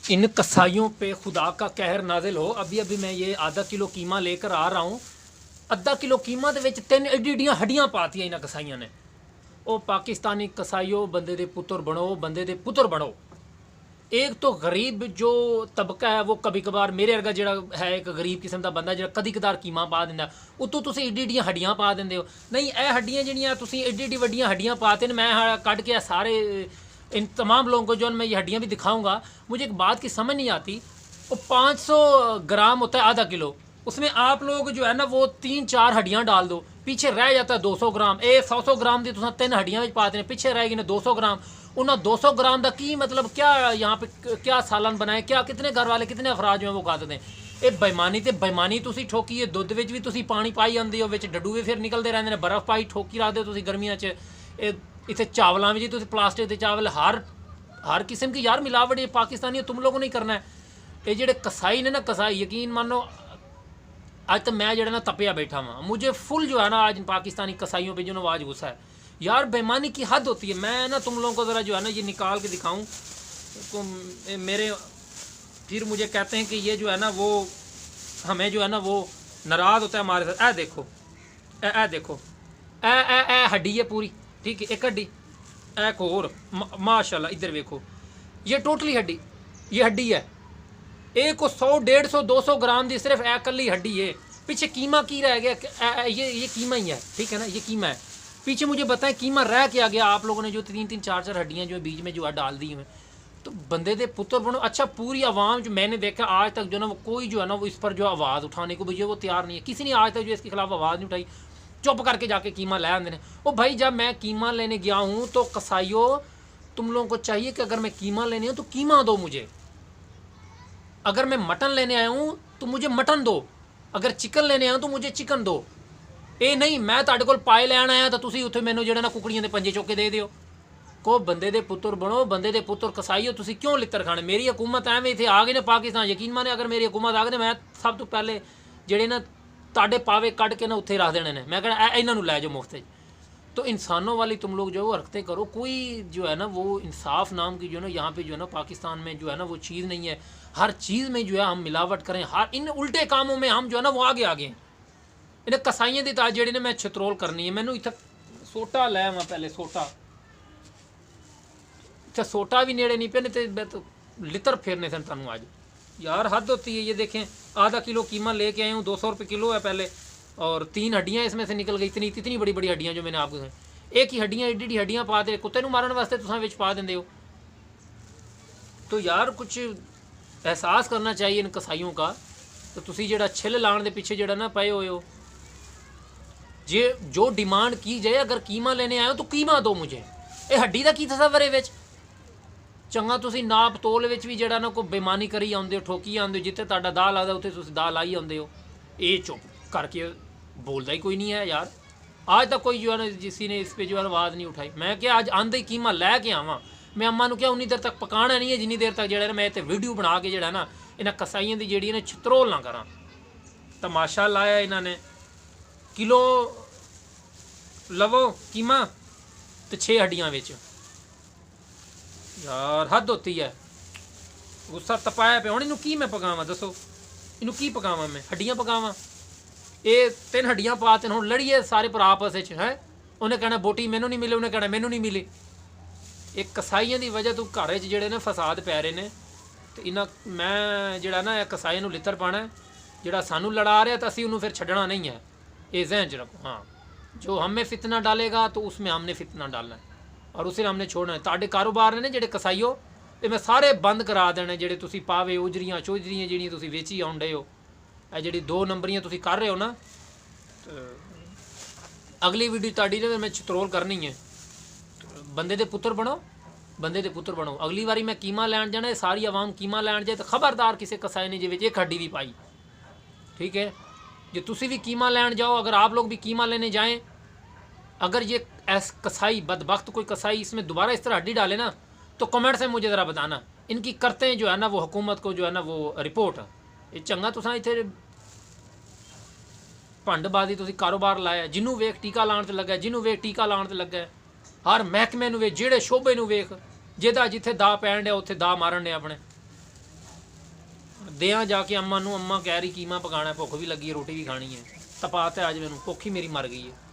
इन कसाईयों पे खुदा का कहर नाजिल हो। अभी अभी मैं ये आधा किलो कीमा लेकर आ रहा हूँ। अद्धा किलो कीमा ਦੇ ਵਿੱਚ ਤਿੰਨ ਐਡੀਆਂ ਹੱਡੀਆਂ ਪਾਤੀਆਂ ਇਹਨਾਂ ਕਸਾਈਆਂ ਨੇ। ਉਹ पाकिस्तानी कसाईओ बंदे दे पुत्र बनो, बंदे दे पुत्र बनो। एक तो गरीब जो तबका है वो कभी कभार मेरे वर्गा जो है एक गरीब किस्म का बंदा जो कभी कदार कीमा पा दिंदा, उतों तुम एड्डियां हड्डियां पा देंगे हो। नहीं, यह हड्डियां जिहड़ियां तुसीं एड्डी वड्डियां हड्डियां पाते हैं। मैं कट के सारे इन तमाम लोगों को जो मैं ये हड्डियां भी दिखाऊंगा। मुझे एक बात की समझ नहीं आती, वो 500 ग्राम होता है आधा किलो, उसमें आप लोग जो है ना वो 3-4 हड्डियां डाल दो, पीछे रह जाता है 200 ग्राम। 100 ग्राम की तुम 3 हड्डियां पाते हैं, पीछे रह गई ने 200 ग्राम। उन्होंने 200 ग्राम का की मतलब क्या यहाँ पे क्या सालन बनाए, क्या कितने घर वाले कितने अफराज जो है वो खाते हैं। ये बेईमानी तो बेईमानी तुसी ठोकी है। दुध में भी तुसी पानी पाई आते हो, विच डड्डू भी फिर निकलते रहते हैं, बर्फ पाई ठोकी रखते हो तुसी गर्मियों च। इतने चावलों में जी तुसी प्लास्टिक के चावल हर किस्म की यार मिलावट ये पाकिस्तानी तुम लोगों ने ही करना है। ये जेडे कसाई ने ना, कसाई यकीन मानो आज तो मैं जो ना तपिया बैठा हुआ। मुझे फुल जो है ना आज पाकिस्तानी कसाईयों पे जो ना आज गुस्सा है यार। बेईमानी की हद होती है। मैं ना तुम लोगों को ज़रा जो है ना ये निकाल के दिखाऊं तो मेरे फिर मुझे कहते हैं कि ये जो है ना वो हमें जो है ना वो नाराज़ होता है हमारे साथ। देखो ए देखो ए हड्डी है पूरी, ठीक है, एक हड्डी एक और माशाल्लाह इधर देखो, ये टोटली हड्डी, ये हड्डी है। एक को 100, 150, 200 ग्राम की सिर्फ ए कली हड्डी है। पीछे कीमा की रह गया, ये कीमा ही है, ठीक है ना, ये कीमा है। पीछे मुझे बताएं कीमा रह क्या गया। आप लोगों ने जो 3-3, 4-4 हड्डियाँ जो बीच में जो है डाल दी हैं। तो बंदे दे पुत्र बनो। अच्छा, पूरी आवाम जो मैंने देखा आज तक जो ना वो कोई जो है ना वो इस पर जो आवाज़ उठाने को भैया वो तैयार नहीं है। किसी ने आज तक जो इसके खिलाफ आवाज़ नहीं उठाई, चुप करके जाके कीमा ले आते हैं। ओ भाई, जब मैं कीमा लेने गया हूँ तो कसाईओ तुम लोगों को चाहिए कि अगर मैं कीमा लेने हूँ तो कीमा दो मुझे। अगर मैं मटन लेने आया हूँ तो मुझे मटन दो, अगर चिकन लेने आया हूँ तो मुझे चिकन दो। ये नहीं मैं तुहाडे कोल पाए लैन आया तो तुसीं उत्थे मैनूं जिहड़ा ना कुकड़ियां दे पंजे चुक के दे दिओ। को बंदे दे पुत्र बनो, बंदे दे पुत्र कसाईओ। तुसीं क्यों लित्तर खाने। मेरी हुकूमत एवें इत्थे आ गई ने पाकिस्तान, यकीन माने अगर मेरी हुकूमत आ गई मैं सब तो पहले जिहड़े ना तुहाडे पावे कट के ना उत्थे रख देने ने। मैं कहना इन्हां नूं लै जाओ मुफ्त। तो इंसानों वाली तुम लोग जो है वो हरकतें करो। कोई जो है ना वो इंसाफ नाम की जो है ना यहाँ पे जो है ना पाकिस्तान में जो है ना वो चीज़ नहीं है। हर चीज़ में जो है हम मिलावट करें, हर इन उल्टे कामों में हम जो है ना वो आगे आगे हैं। इन्हें कसाइयां की ताज जेह्ड़े ने मैं छतरोल करनी है। मैनू इतना सोटा लै आवां पहले, सोटा इतना सोटा भी नेड़े नहीं पे, नहीं तो लितर फेरने थे तू आज। यार हद होती है। ये देखें आधा किलो कीमा लेके आए हूँ, 200 रुपये किलो है पहले, और 3 हड्डियाँ इसमें से निकल गई। इतनी बड़ी बड़ी हड्डियाँ जो मैंने आपको एक ही हड्डियाँ एडी हड्डियाँ पा दे कुत्ते मारन वास्ते तुम विच पा देंगे हो। तो यार कुछ एहसास करना चाहिए इन कसाईयों का। तो तुसी जेड़ा छिल लाने के पीछे जेड़ा ना पे हुए हो। जे जो डिमांड की जाए, अगर कीमा लेने आए हो तो कीमा दो मुझे। ये हड्डी का की तसव्वुर है विच। चंगा तुसी नाप तोल विच भी जेड़ा ना कोई बेईमानी करी आउंदे हो, ठोकी आउंदे हो। जिथे तुहाडा दाल लगदा उत्थे तुसी दाल लाई आउंदे हो। ये चुप करके बोलता ही कोई नहीं है यार। आज तक कोई जो है ना किसी ने इस पर जो है आवाज़ नहीं उठाई। मैं क्या आज आंदे ही कीमा लैके आवां। मैं अम्मा ने क्या उन्नी देर तक पकाना नहीं है जिन्नी देर तक जो मैं इतने वीडियो बना के जो ना इन्हें कसाइयों की जी छतरोल ना करा। तमाशा लाया इन्होंने। किलो लवो कीमा तो 6 हड्डियां विच। यार हद होती है। गुस्सा तपाया पे। हुण इनू की मैं पकावां दसो, इनू की पकावां मैं। हड्डियां पकावां। ये 3 हड्डियां पाते हुण लड़िए सारे भरा आपस है। उन्हें कहना बोटी मैनू नहीं मिले, उन्हें कहना मैनू नहीं मिली। एक कसाइयों की वजह तो घर जोड़े ने फसाद पै रहे हैं। तो इन्हें मैं जोड़ा ना कसाइयों लित्तर पाना है। जोड़ा सानू लड़ा रहा तो असी उन्होंने फिर छड़ना नहीं है। ये जहन च रखो। हाँ, जो हमें फितना डालेगा तो उसमें हमने फितना डालना है और उसे हमने छोड़ना है। ताड़े कारोबार ने जोड़े कसाईओ ये मैं सारे बंद करा देने। जोड़े तुसी पावे उजरियाँ चौजरियाँ जी तुसी वेची आउंडे हो, जी 2 नंबरियाँ तुसी कर रहे हो ना। तो अगली वीडियो ताड़ी ने मैं छतरोल करनी है। बंदे दे पुत्र बनो, बंदे दे पुत्र बनो। अगली बारी मैं कीमा लैन जाना है, सारी आवाम कीमा लैन जाए तो खबरदार किसी कसाई ने जी एक हड्डी भी पाई, ठीक है। जो तुसी भी कीमा लैन जाओ, अगर आप लोग भी कीमा लेने जाएं, अगर ये कसाई बदबख्त कोई कसाई इसमें दोबारा इस तरह हड्डी डाले ना तो कमेंट से मुझे ज़रा बताना। इनकी करते हैं जो है ना वो हुकूमत को जो है ना वो रिपोर्ट। ये चंगा तुसा इतने भंडबाजी तुसी कारोबार लाया। जिन्हों वेख टीका लाने से लगा, जिन्हों वेख टीका लाने से लगा। हर महकमे नूं वेख, जेड़े शोबे नूं वेख, जिदा जिथे दा पैण दिया उत्थे दा मारन ने अपने। ਦਿਆਂ ਜਾ ਕੇ ਅੰਮਾ ਨੂੰ, ਅੰਮਾ ਕਹਿ ਰਹੀ ਕੀਮਾ ਪਕਾਣਾ, ਭੁੱਖ ਵੀ ਲੱਗੀ ਹੈ, ਰੋਟੀ ਵੀ ਖਾਣੀ ਹੈ। ਤਪਾ ਤੇ ਅੱਜ ਮੈਨੂੰ ਭੁੱਖ ਹੀ ਮੇਰੀ ਮਰ ਗਈ ਹੈ।